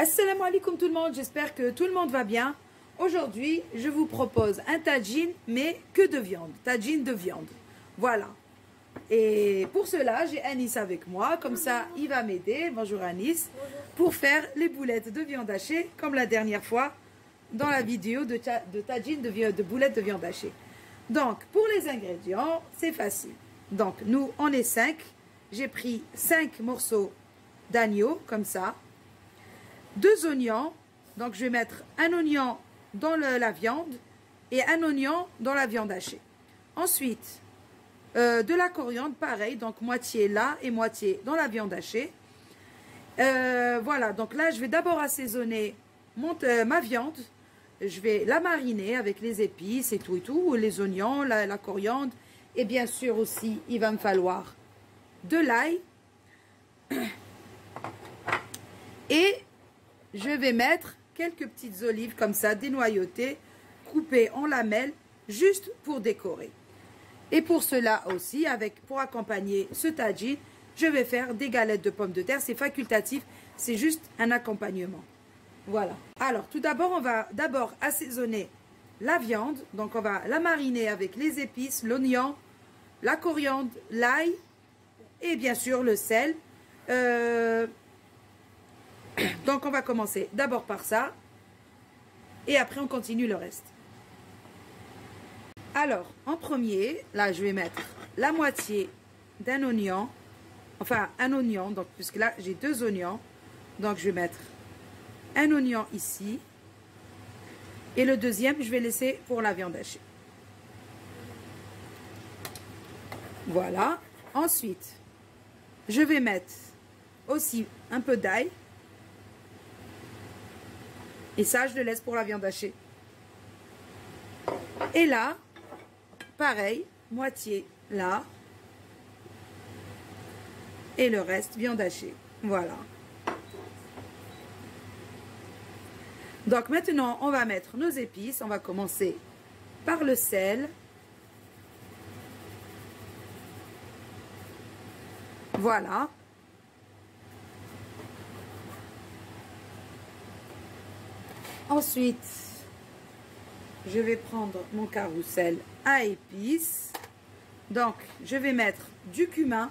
Assalamu alaikum tout le monde, j'espère que tout le monde va bien. Aujourd'hui, je vous propose un tagine, mais que de viande, tagine de viande. Voilà. Et pour cela, j'ai Anis avec moi, comme ça, il va m'aider, bonjour Anis, pour faire les boulettes de viande hachée, comme la dernière fois, dans la vidéo de tagine de boulettes de viande hachée. Donc, pour les ingrédients, c'est facile. Donc, nous, on est 5. J'ai pris 5 morceaux d'agneau, comme ça. 2 oignons, donc je vais mettre un oignon dans la viande et un oignon dans la viande hachée. Ensuite, de la coriandre, pareil, donc moitié là et moitié dans la viande hachée. Voilà, donc là, je vais d'abord assaisonner ma viande. Je vais la mariner avec les épices et tout, les oignons, la coriandre. Et bien sûr aussi, il va me falloir de l'ail. Et je vais mettre quelques petites olives comme ça, dénoyautées, coupées en lamelles, juste pour décorer. Et pour cela aussi, pour accompagner ce tagine, je vais faire des galettes de pommes de terre. C'est facultatif, c'est juste un accompagnement. Voilà. Alors, tout d'abord, on va assaisonner la viande. Donc, on va la mariner avec les épices, l'oignon, la coriandre, l'ail et bien sûr le sel. Donc, on va commencer d'abord par ça. Et après, on continue le reste. Alors, en premier, là, je vais mettre la moitié d'un oignon. Enfin, un oignon. Donc, puisque là, j'ai 2 oignons. Donc, je vais mettre un oignon ici. Et le deuxième, je vais laisser pour la viande hachée. Voilà. Ensuite, je vais mettre aussi un peu d'ail. Et ça, je le laisse pour la viande hachée. Et là, pareil, moitié là. Et le reste, viande hachée. Voilà. Donc maintenant, on va mettre nos épices. On va commencer par le sel. Voilà. Ensuite, je vais prendre mon carrousel à épices. Donc, je vais mettre du cumin.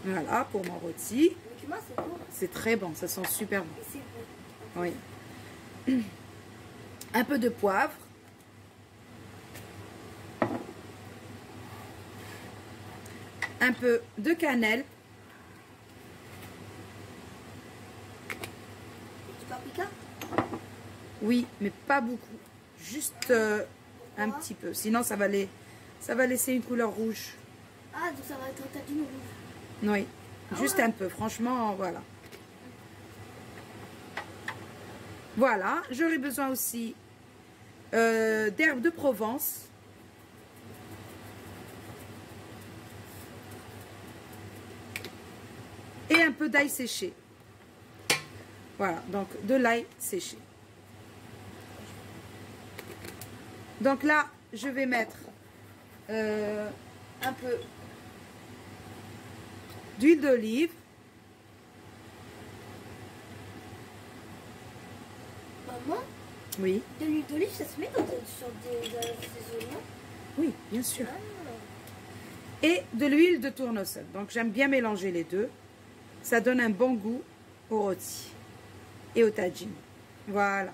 Voilà, pour mon rôti. Le cumin, c'est bon. C'est très bon, ça sent super bon. C'est bon. Oui. Un peu de poivre. Un peu de cannelle. Du paprika? Oui, mais pas beaucoup. Juste un petit peu. Sinon, ça va laisser une couleur rouge. Ah, donc ça va être un tagine rouge. Oui, juste ouais. un peu. Franchement, voilà. Voilà. J'aurai besoin aussi d'herbes de Provence. Et un peu d'ail séché. Voilà, donc de l'ail séché. Donc là, je vais mettre un peu d'huile d'olive. Maman, Oui. de l'huile d'olive, ça se met sur des oignons? Oui, bien sûr. Ah. Et de l'huile de tournesol. Donc j'aime bien mélanger les deux. Ça donne un bon goût au rôti et au tagine. Voilà.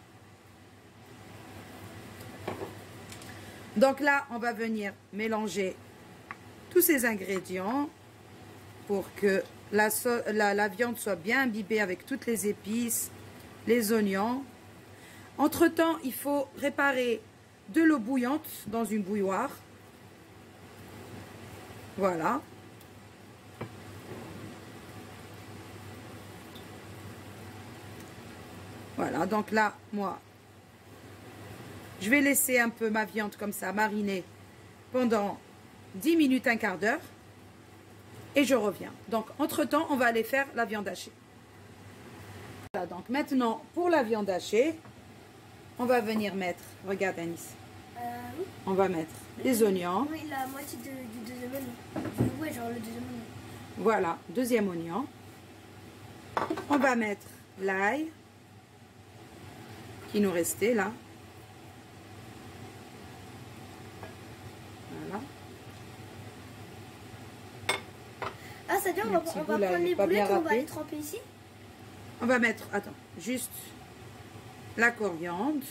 Donc là, on va venir mélanger tous ces ingrédients pour que la viande soit bien imbibée avec toutes les épices, les oignons. Entre-temps, il faut préparer de l'eau bouillante dans une bouilloire. Voilà. Voilà, donc là, moi, je vais laisser un peu ma viande comme ça mariner pendant 10 minutes, un quart d'heure. Et je reviens. Donc, entre-temps, on va aller faire la viande hachée. Voilà, donc maintenant, pour la viande hachée, on va venir mettre, regarde Anis, Oui. on va mettre les oignons. Oui, la moitié du deuxième oignon. Ouais, genre le deuxième oignon. Voilà, deuxième oignon. On va mettre l'ail qui nous restait là. Voilà. Ah, ça veut dire on va prendre les boulettes, on va les tremper ici. On va mettre, attends, juste la coriandre.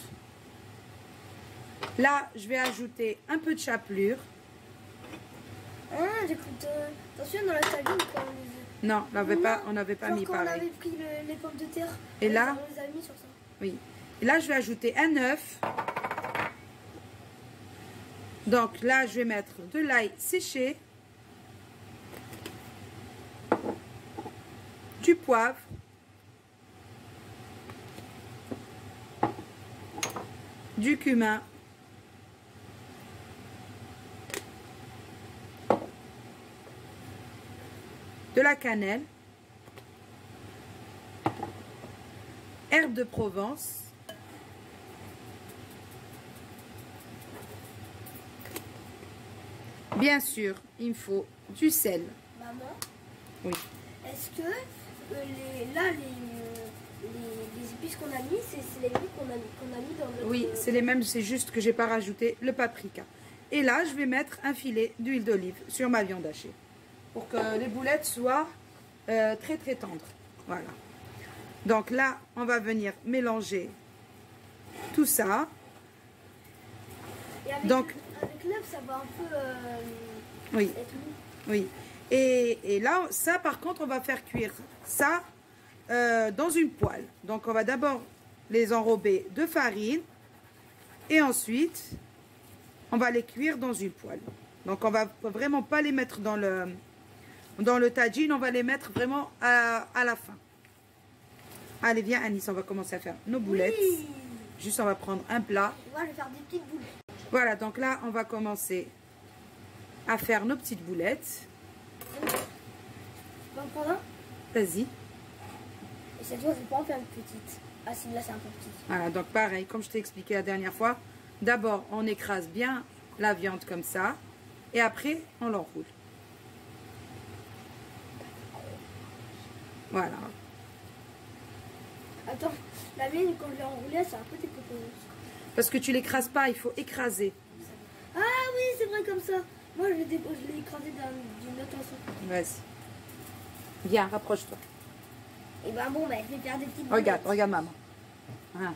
Là, je vais ajouter un peu de chapelure. Ah, j'écoute. Attention, dans la tagine, quand non, on n'avait pas mis quand pareil. on avait pris les pommes de terre. Et là, on les a mis sur ça. Oui. Et là, je vais ajouter un œuf. Donc là, je vais mettre de l'ail séché, du poivre, du cumin, de la cannelle, herbes de Provence, bien sûr, il me faut du sel. Maman, oui. Est-ce que les épices qu'on a mis, c'est les mêmes qu'on a mis dans le... Oui, c'est les mêmes, c'est juste que j'ai pas rajouté le paprika. Et là, je vais mettre un filet d'huile d'olive sur ma viande hachée pour que les boulettes soient très très tendres. Voilà. Donc là, on va venir mélanger tout ça. Et avec l'œuf, ça va un peu oui. être mou. Oui. Et là, ça par contre, on va faire cuire ça dans une poêle. Donc on va d'abord les enrober de farine et ensuite on va les cuire dans une poêle. Donc on va vraiment pas les mettre dans le tagine, on va les mettre vraiment à la fin. Allez, viens Anis, on va commencer à faire nos boulettes. Oui. Juste, on va prendre un plat. On va faire des petites boulettes. Voilà, donc là, on va commencer à faire nos petites boulettes. Tu peux en prendre un? Vas-y. Et cette fois, je vais pas en faire une petite. Ah si, là, c'est un peu petit. Voilà, donc pareil, comme je t'ai expliqué la dernière fois, d'abord, on écrase bien la viande comme ça. Et après, on l'enroule. Voilà. Attends, la mienne, quand je l'ai enroulée, c'est un peu découpé. Parce que tu l'écrases pas, il faut écraser. Ah oui, c'est vrai comme ça. Moi, je l'ai écrasé d'une autre façon. Vas-y. Viens, rapproche-toi. Et ben bon, je vais faire des petites boulettes. Regarde, regarde maman. Voilà.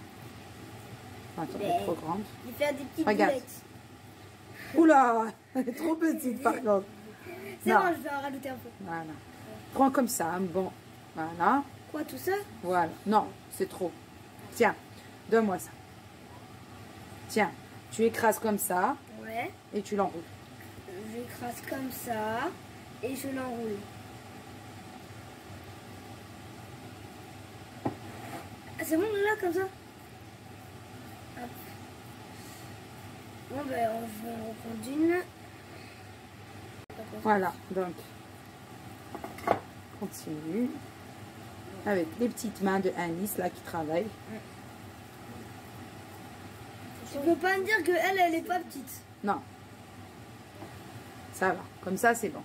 Attends, elle est Mais trop grande. Je vais faire des petites Regarde. boulettes. Oula, elle est trop petite par contre. C'est Non. bon, je vais en rajouter un peu. Voilà. Prends comme ça, hein, bon. Voilà. Quoi, tout ça? Voilà. Non, c'est trop. Tiens, donne-moi ça. Tiens, tu écrases comme ça Ouais. et tu l'enroules. J'écrase comme ça et je l'enroule. Ah, c'est bon là, comme ça? Hop. Bon, ben, je vais en reprendre une. Voilà, donc, continue. Avec les petites mains de Anis, là, qui travaille. Tu peux pas me dire qu'elle, elle est pas petite. Non. Ça va. Comme ça, c'est bon.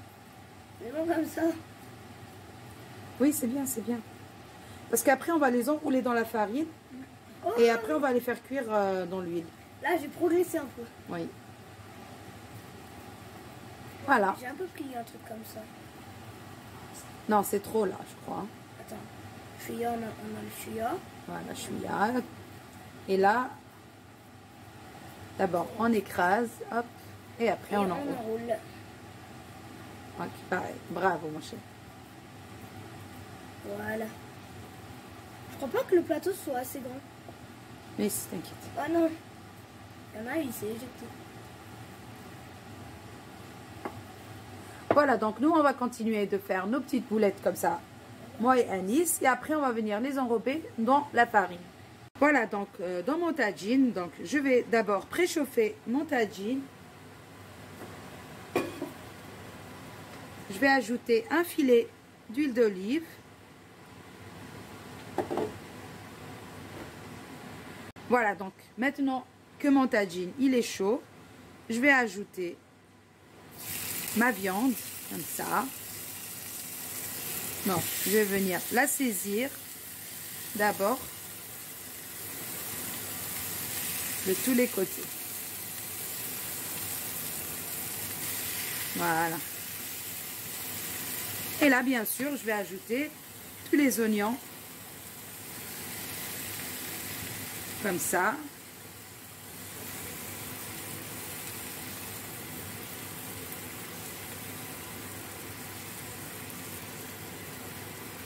Mais bon, comme ça. Oui, c'est bien, c'est bien. Parce qu'après, on va les enrouler dans la farine. Oh, Et après, on va les faire cuire dans l'huile. là, j'ai progressé un peu. Oui. Voilà. J'ai un peu pris un truc comme ça. Non, c'est trop, là, je crois. Attends. Chouïa, on a le chouïa. Voilà, je suis là. Et là, d'abord, on écrase. Hop. Et après, Et on on enroule. enroule. Ok, pareil. Bravo, mon chéri. Voilà. Je crois pas que le plateau soit assez grand. Mais si, t'inquiète. Ah non. Il y en a, il s'est éjecté. Voilà, donc nous, on va continuer de faire nos petites boulettes comme ça, moi et Anis. Et après, on va venir les enrober dans la farine. Voilà, donc dans mon tagine, donc, je vais d'abord préchauffer mon tagine. Je vais ajouter un filet d'huile d'olive. Voilà, donc maintenant que mon tagine, il est chaud, je vais ajouter ma viande, comme ça. Non, je vais venir la saisir d'abord de tous les côtés. Voilà. Et là, bien sûr, je vais ajouter tous les oignons. Comme ça.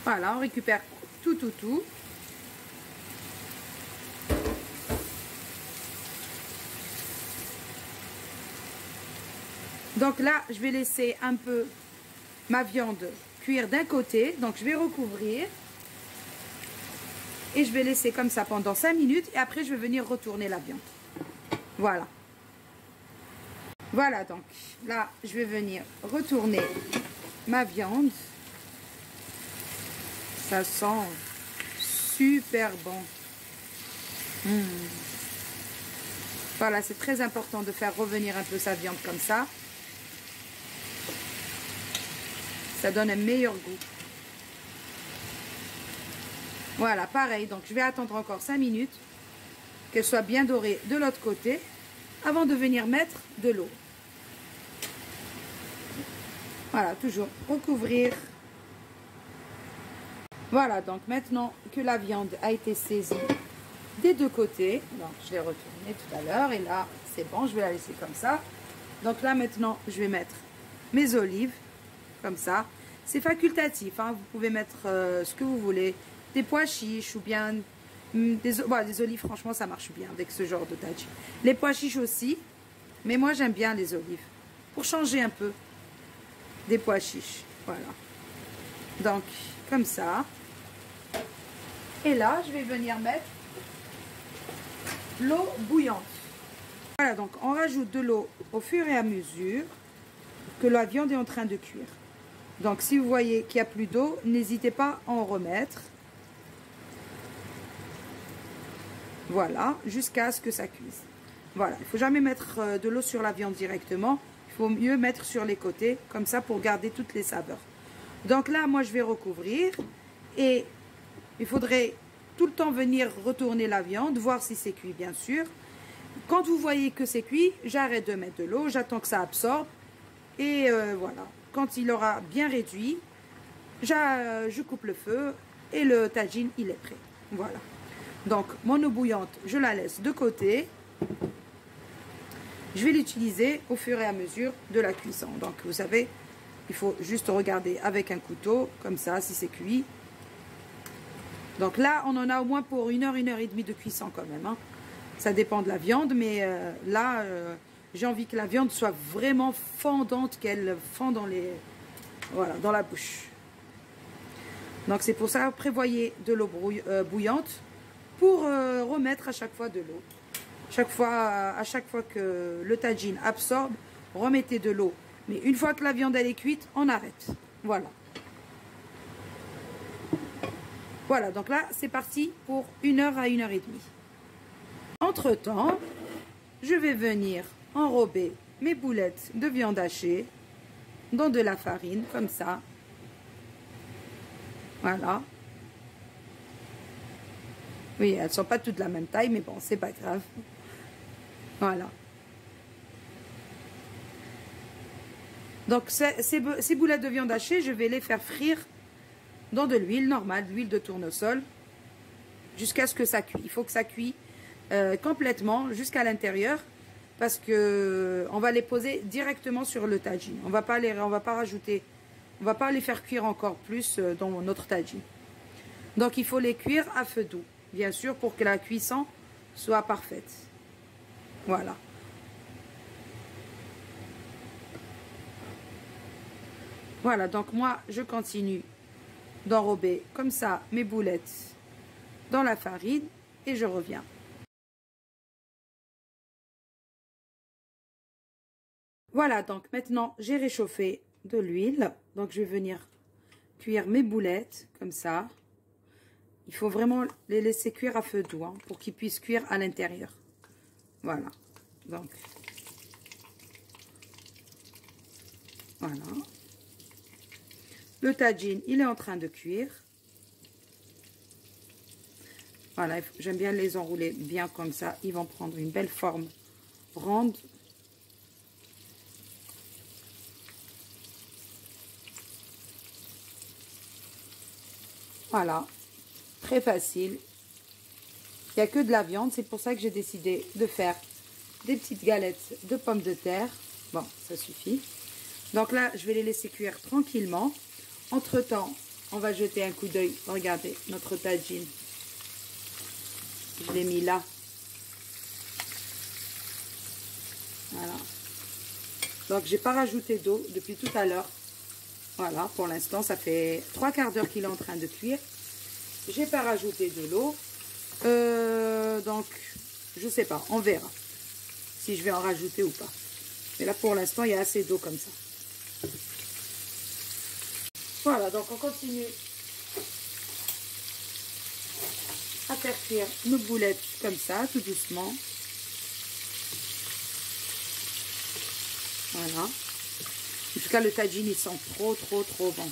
Voilà, on récupère tout. Donc là, je vais laisser un peu ma viande cuire d'un côté. Donc je vais recouvrir. Et je vais laisser comme ça pendant 5 minutes. Et après, je vais venir retourner la viande. Voilà. Voilà, donc là, je vais venir retourner ma viande. Ça sent super bon. Voilà, c'est très important de faire revenir un peu sa viande comme ça. Ça donne un meilleur goût. Voilà, pareil. Donc, je vais attendre encore 5 minutes. Qu'elle soit bien dorée de l'autre côté. Avant de venir mettre de l'eau. Voilà, toujours recouvrir. Voilà, donc maintenant que la viande a été saisie des deux côtés. Donc, je l'ai retournée tout à l'heure. Et là, c'est bon. Je vais la laisser comme ça. Donc là, maintenant, je vais mettre mes olives. Comme ça. C'est facultatif. Hein. Vous pouvez mettre ce que vous voulez. Des pois chiches ou bien des olives. Franchement, ça marche bien avec ce genre de tagine. Les pois chiches aussi. Mais moi, j'aime bien les olives. Pour changer un peu des pois chiches. Voilà. Donc, comme ça. Et là, je vais venir mettre l'eau bouillante. Voilà, donc on rajoute de l'eau au fur et à mesure que la viande est en train de cuire. Donc, si vous voyez qu'il n'y a plus d'eau, n'hésitez pas à en remettre. Voilà, jusqu'à ce que ça cuise. Voilà, il ne faut jamais mettre de l'eau sur la viande directement. Il faut mieux mettre sur les côtés, comme ça, pour garder toutes les saveurs. Donc là, moi, je vais recouvrir. Et il faudrait tout le temps venir retourner la viande, voir si c'est cuit, bien sûr. Quand vous voyez que c'est cuit, j'arrête de mettre de l'eau, j'attends que ça absorbe. Et voilà, quand il aura bien réduit, je coupe le feu et le tagine, il est prêt. Voilà. Donc, mon eau bouillante, je la laisse de côté. Je vais l'utiliser au fur et à mesure de la cuisson. Donc, vous savez, il faut juste regarder avec un couteau, comme ça, si c'est cuit. Donc là, on en a au moins pour 1 heure, 1 heure et demie de cuisson quand même. Hein. Ça dépend de la viande, mais là, j'ai envie que la viande soit vraiment fondante, qu'elle fond dans voilà, dans la bouche. Donc c'est pour ça, prévoyez de l'eau bouillante pour remettre à chaque fois de l'eau. À chaque fois que le tagine absorbe, remettez de l'eau. Mais une fois que la viande elle est cuite, on arrête. Voilà. Voilà, donc là, c'est parti pour 1 heure à 1 heure et demie. Entre-temps, je vais venir enrober mes boulettes de viande hachée dans de la farine, comme ça. Voilà. Oui, elles ne sont pas toutes de la même taille, mais bon, c'est pas grave. Voilà. Donc, ces boulettes de viande hachée, je vais les faire frire dans de l'huile normale, de l'huile de tournesol, jusqu'à ce que ça cuise. Il faut que ça cuise complètement jusqu'à l'intérieur, parce que on va les poser directement sur le tagine. On va pas rajouter, on va pas les faire cuire encore plus dans notre tagine. Donc, il faut les cuire à feu doux, bien sûr, pour que la cuisson soit parfaite. Voilà. Voilà, donc moi, je continue d'enrober comme ça mes boulettes dans la farine et je reviens. Voilà, donc maintenant, j'ai réchauffé de l'huile. Donc, je vais venir cuire mes boulettes comme ça. Il faut vraiment les laisser cuire à feu doux hein, pour qu'ils puissent cuire à l'intérieur. Voilà. Donc, voilà. Le tagine, il est en train de cuire. Voilà, j'aime bien les enrouler bien comme ça. Ils vont prendre une belle forme ronde. Voilà, très facile. Il n'y a que de la viande, c'est pour ça que j'ai décidé de faire des petites galettes de pommes de terre. Bon, ça suffit. Donc là, je vais les laisser cuire tranquillement. Entre-temps, on va jeter un coup d'œil. Regardez, notre tagine. Je l'ai mis là. Voilà. Donc, j'ai pas rajouté d'eau depuis tout à l'heure. Voilà, pour l'instant, ça fait 3/4 d'heure qu'il est en train de cuire. J'ai pas rajouté de l'eau. Donc, je sais pas, on verra si je vais en rajouter ou pas. Mais là, pour l'instant, il y a assez d'eau comme ça. Voilà, donc on continue à faire cuire nos boulettes comme ça, tout doucement. Voilà. Jusqu'à le tagine, il sent trop bon.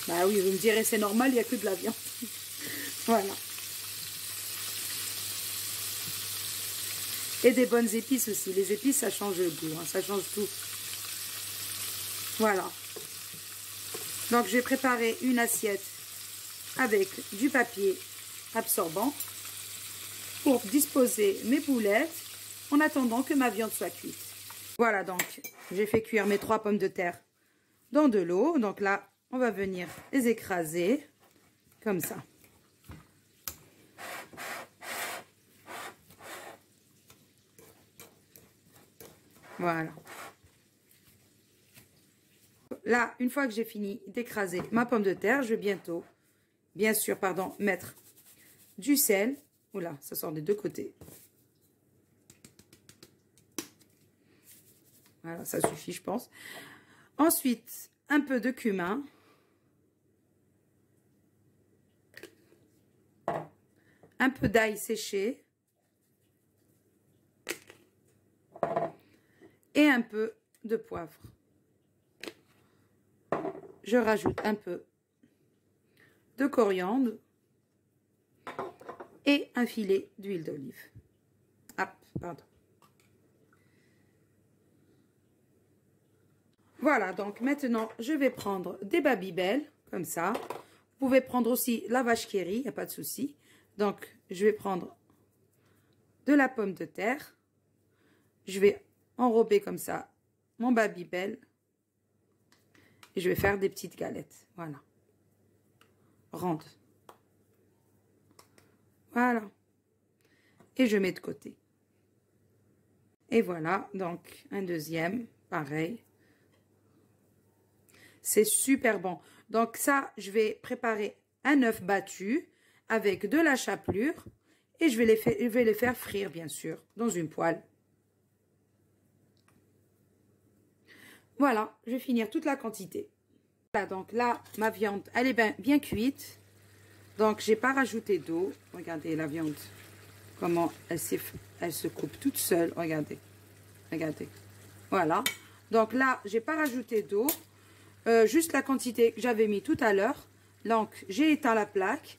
Bah oui, vous me direz, c'est normal, il n'y a que de la viande. Voilà. Et des bonnes épices aussi. Les épices, ça change le goût, hein, ça change tout. Voilà. Donc, j'ai préparé une assiette avec du papier absorbant pour disposer mes boulettes en attendant que ma viande soit cuite. Voilà, donc, j'ai fait cuire mes 3 pommes de terre dans de l'eau. Donc là, on va venir les écraser comme ça. Voilà. Là, une fois que j'ai fini d'écraser ma pomme de terre, je vais bien sûr, mettre du sel. Oula, ça sort des deux côtés. Voilà, ça suffit, je pense. Ensuite, un peu de cumin. Un peu d'ail séché. Et un peu de poivre. Je rajoute un peu de coriandre et un filet d'huile d'olive. Ah, pardon. Voilà, donc maintenant, je vais prendre des Babybel, comme ça. Vous pouvez prendre aussi la vache qui rit, il n'y a pas de souci. Donc, je vais prendre de la pomme de terre. Je vais enrober comme ça mon Babybel. Et je vais faire des petites galettes. Voilà. Rondes. Voilà. Et je mets de côté. Et voilà. Donc, un deuxième. Pareil. C'est super bon. Donc, ça, je vais préparer un œuf battu avec de la chapelure. Et je vais les faire frire, bien sûr, dans une poêle. Voilà, je vais finir toute la quantité. Voilà, donc là, ma viande, elle est bien cuite. Donc, j'ai pas rajouté d'eau. Regardez la viande, comment elle se coupe toute seule. Regardez, regardez. Voilà. Donc là, j'ai pas rajouté d'eau. Juste la quantité que j'avais mis tout à l'heure. Donc, j'ai éteint la plaque.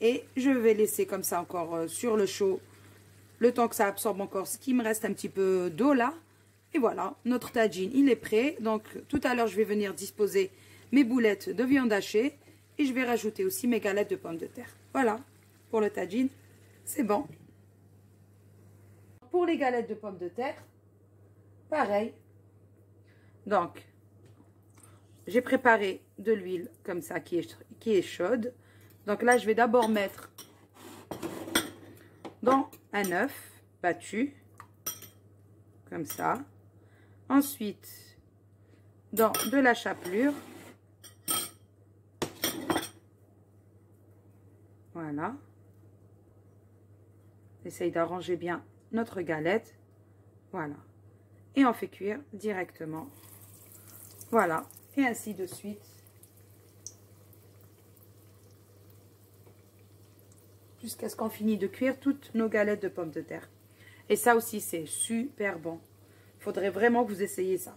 Et je vais laisser comme ça encore sur le chaud. Le temps que ça absorbe encore ce qui me reste un petit peu d'eau là. Et voilà, notre tagine, il est prêt. Donc, tout à l'heure, je vais venir disposer mes boulettes de viande hachée. Et je vais rajouter aussi mes galettes de pommes de terre. Voilà, pour le tagine, c'est bon. Pour les galettes de pommes de terre, pareil. Donc, j'ai préparé de l'huile comme ça qui est chaude. Donc là, je vais d'abord mettre dans un œuf battu, comme ça. Ensuite, dans de la chapelure. Voilà. Essaye d'arranger bien notre galette. Voilà. Et on fait cuire directement. Voilà. Et ainsi de suite. Jusqu'à ce qu'on finisse de cuire toutes nos galettes de pommes de terre. Et ça aussi, c'est super bon. Il faudrait vraiment que vous essayiez ça.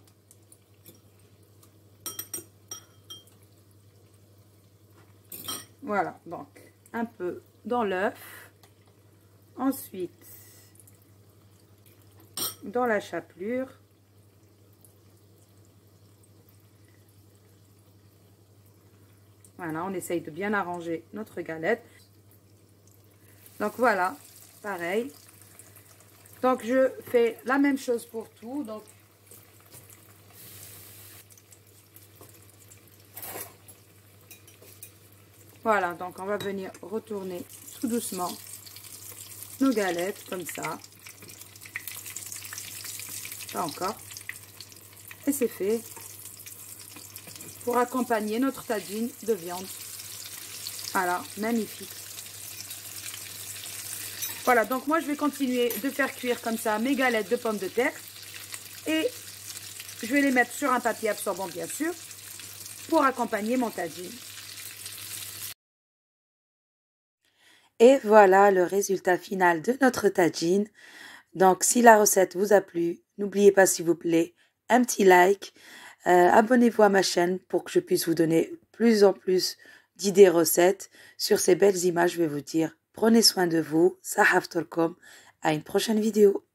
Voilà, donc un peu dans l'œuf. Ensuite, dans la chapelure. Voilà, on essaye de bien arranger notre galette. Donc voilà, pareil. Donc je fais la même chose pour tout. Donc voilà, donc on va venir retourner tout doucement nos galettes comme ça. Pas encore. Et c'est fait pour accompagner notre tagine de viande. Voilà, magnifique. Voilà, donc moi je vais continuer de faire cuire comme ça mes galettes de pommes de terre. Et je vais les mettre sur un papier absorbant bien sûr pour accompagner mon tagine. Et voilà le résultat final de notre tagine. Donc si la recette vous a plu, n'oubliez pas s'il vous plaît un petit like. Abonnez-vous à ma chaîne pour que je puisse vous donner plus en plus d'idées recettes. Sur ces belles images, je vais vous dire prenez soin de vous. Sahaf Tolkom. À une prochaine vidéo.